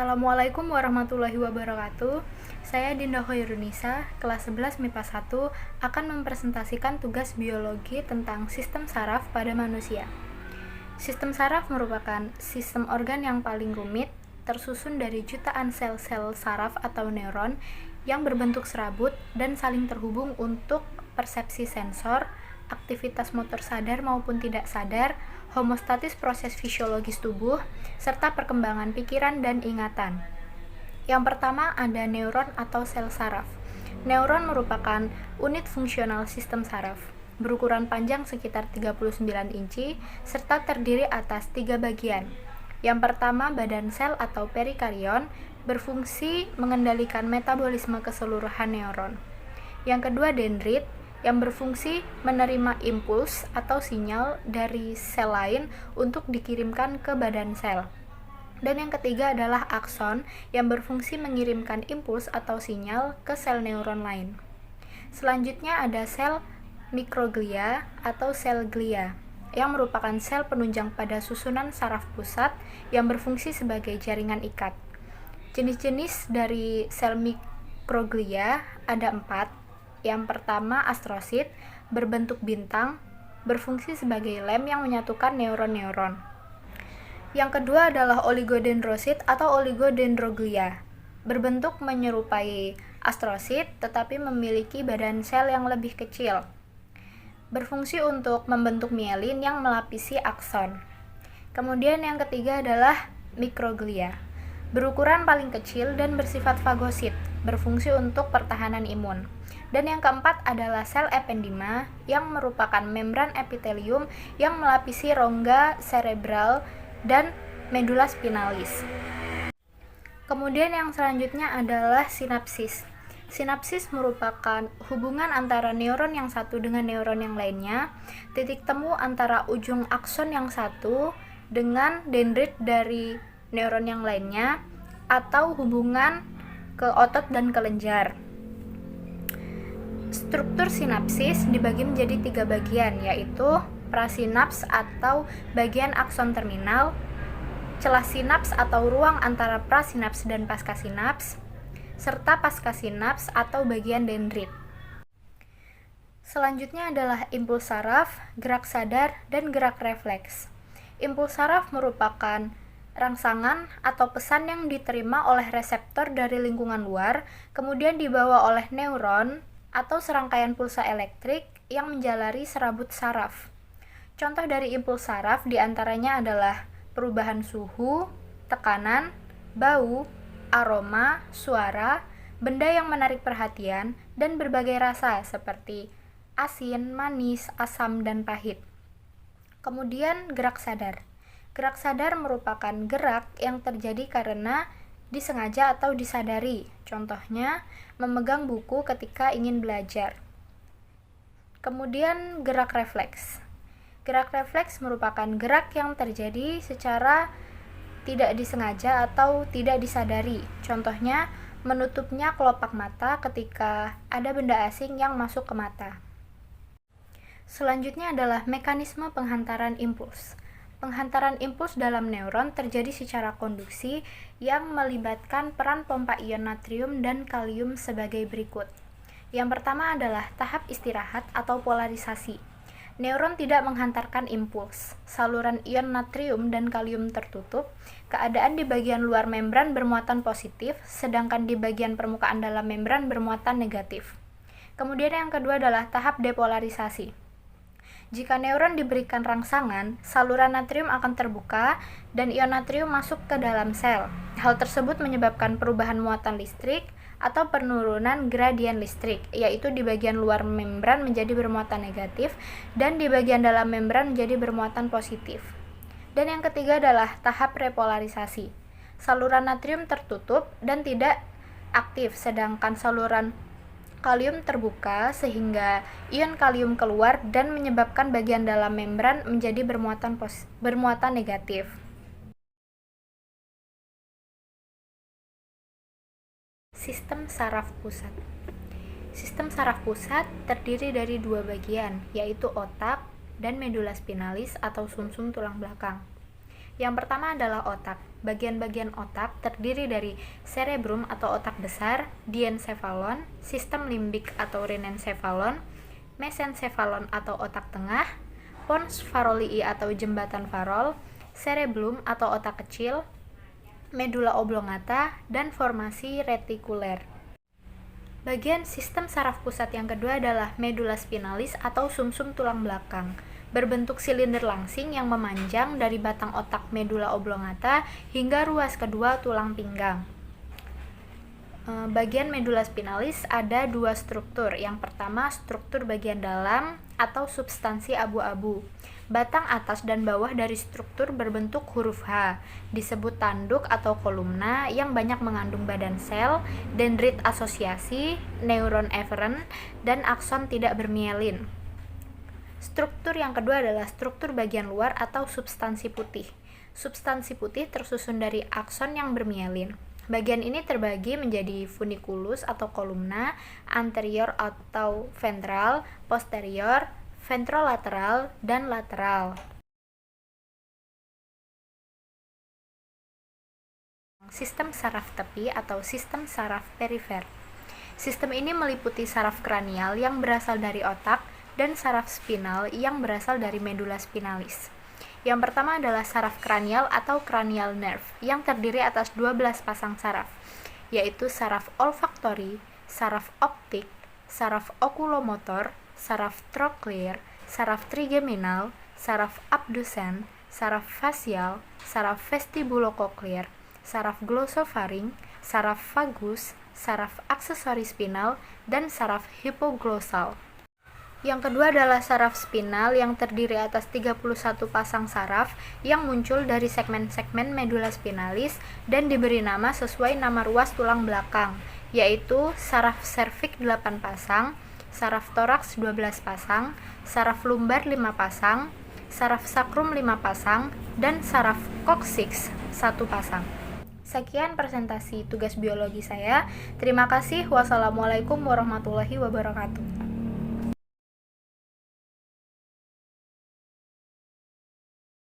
Assalamualaikum warahmatullahi wabarakatuh. Saya Dinda Khairunisa, kelas 11 MIPA 1, akan mempresentasikan tugas biologi tentang sistem saraf pada manusia. Sistem saraf merupakan sistem organ yang paling rumit, tersusun dari jutaan sel-sel saraf atau neuron yang berbentuk serabut dan saling terhubung untuk persepsi sensor, aktivitas motor sadar maupun tidak sadar, homostatis proses fisiologis tubuh, serta perkembangan pikiran dan ingatan. Yang pertama ada neuron atau sel saraf. Neuron merupakan unit fungsional sistem saraf, berukuran panjang sekitar 39 inci, serta terdiri atas 3 bagian. Yang pertama badan sel atau perikarion, berfungsi mengendalikan metabolisme keseluruhan neuron. Yang kedua dendrit, yang berfungsi menerima impuls atau sinyal dari sel lain untuk dikirimkan ke badan sel. Dan yang ketiga adalah akson, yang berfungsi mengirimkan impuls atau sinyal ke sel neuron lain. Selanjutnya ada sel mikroglia atau sel glia, yang merupakan sel penunjang pada susunan saraf pusat yang berfungsi sebagai jaringan ikat. Jenis-jenis dari sel mikroglia ada 4. Yang pertama astrosit, berbentuk bintang, berfungsi sebagai lem yang menyatukan neuron-neuron. Yang kedua adalah oligodendrosit atau oligodendroglia, berbentuk menyerupai astrosit tetapi memiliki badan sel yang lebih kecil. Berfungsi untuk membentuk mielin yang melapisi akson. Kemudian yang ketiga adalah mikroglia, berukuran paling kecil dan bersifat fagosit, berfungsi untuk pertahanan imun. Dan yang keempat adalah sel ependima, yang merupakan membran epitelium yang melapisi rongga cerebral dan medula spinalis. Kemudian yang selanjutnya adalah sinapsis. Sinapsis merupakan hubungan antara neuron yang satu dengan neuron yang lainnya, titik temu antara ujung akson yang satu dengan dendrit dari neuron yang lainnya, atau hubungan ke otot dan kelenjar. Struktur sinapsis dibagi menjadi 3 bagian, yaitu prasinaps atau bagian akson terminal, celah sinaps atau ruang antara prasinaps dan paskasinaps, serta paskasinaps atau bagian dendrit. Selanjutnya adalah impuls saraf, gerak sadar, dan gerak refleks. Impuls saraf merupakan rangsangan atau pesan yang diterima oleh reseptor dari lingkungan luar, kemudian dibawa oleh neuron atau serangkaian pulsa elektrik yang menjalari serabut saraf. Contoh dari impuls saraf diantaranya adalah perubahan suhu, tekanan, bau, aroma, suara, benda yang menarik perhatian, dan berbagai rasa seperti asin, manis, asam, dan pahit. Kemudian gerak sadar. Gerak sadar merupakan gerak yang terjadi karena disengaja atau disadari. Contohnya, memegang buku ketika ingin belajar. Kemudian gerak refleks. Gerak refleks merupakan gerak yang terjadi secara tidak disengaja atau tidak disadari. Contohnya, menutupnya kelopak mata ketika ada benda asing yang masuk ke mata. Selanjutnya adalah mekanisme penghantaran impuls. Penghantaran impuls dalam neuron terjadi secara konduksi yang melibatkan peran pompa ion natrium dan kalium sebagai berikut. Yang pertama adalah tahap istirahat atau polarisasi. Neuron tidak menghantarkan impuls. Saluran ion natrium dan kalium tertutup. Keadaan di bagian luar membran bermuatan positif, sedangkan di bagian permukaan dalam membran bermuatan negatif. Kemudian yang kedua adalah tahap depolarisasi. Jika neuron diberikan rangsangan, saluran natrium akan terbuka dan ion natrium masuk ke dalam sel. Hal tersebut menyebabkan perubahan muatan listrik atau penurunan gradien listrik, yaitu di bagian luar membran menjadi bermuatan negatif dan di bagian dalam membran menjadi bermuatan positif. Dan yang ketiga adalah tahap repolarisasi. Saluran natrium tertutup dan tidak aktif, sedangkan saluran kalium terbuka sehingga ion kalium keluar dan menyebabkan bagian dalam membran menjadi bermuatan negatif. Sistem saraf pusat. Sistem saraf pusat terdiri dari 2 bagian, yaitu otak dan medula spinalis atau sumsum tulang belakang. Yang pertama adalah otak. Bagian-bagian otak terdiri dari cerebrum atau otak besar, diencephalon, sistem limbik atau renencephalon, mesencephalon atau otak tengah, pons farolii atau jembatan farol, cerebellum atau otak kecil, medula oblongata, dan formasi retikuler. Bagian sistem saraf pusat yang kedua adalah medula spinalis atau sumsum tulang belakang, berbentuk silinder langsing yang memanjang dari batang otak medula oblongata hingga ruas kedua tulang pinggang. Bagian medula spinalis ada dua struktur. Yang pertama, struktur bagian dalam atau substansi abu-abu. Batang atas dan bawah dari struktur berbentuk huruf H, disebut tanduk atau kolumna yang banyak mengandung badan sel, dendrit asosiasi, neuron eferen, dan akson tidak bermielin. Struktur yang kedua adalah struktur bagian luar atau substansi putih. Substansi putih tersusun dari akson yang bermielin. Bagian ini terbagi menjadi funiculus atau kolumna, anterior atau ventral, posterior, ventrolateral, dan lateral. Sistem saraf tepi atau sistem saraf perifer. Sistem ini meliputi saraf kranial yang berasal dari otak dan saraf spinal yang berasal dari medula spinalis. Yang pertama adalah saraf kranial atau cranial nerve yang terdiri atas 12 pasang saraf, yaitu saraf olfaktori, saraf optik, saraf okulomotor, saraf troklear, saraf trigeminal, saraf abdusen, saraf facial, saraf vestibulokoklear, saraf glossofaring, saraf vagus, saraf aksesori spinal, dan saraf hipoglossal. Yang kedua adalah saraf spinal yang terdiri atas 31 pasang saraf yang muncul dari segmen-segmen medula spinalis dan diberi nama sesuai nama ruas tulang belakang, yaitu saraf serviks 8 pasang, saraf toraks 12 pasang, saraf lumbar 5 pasang, saraf sakrum 5 pasang, dan saraf coccyx 1 pasang. Sekian presentasi tugas biologi saya. Terima kasih. Wassalamualaikum warahmatullahi wabarakatuh.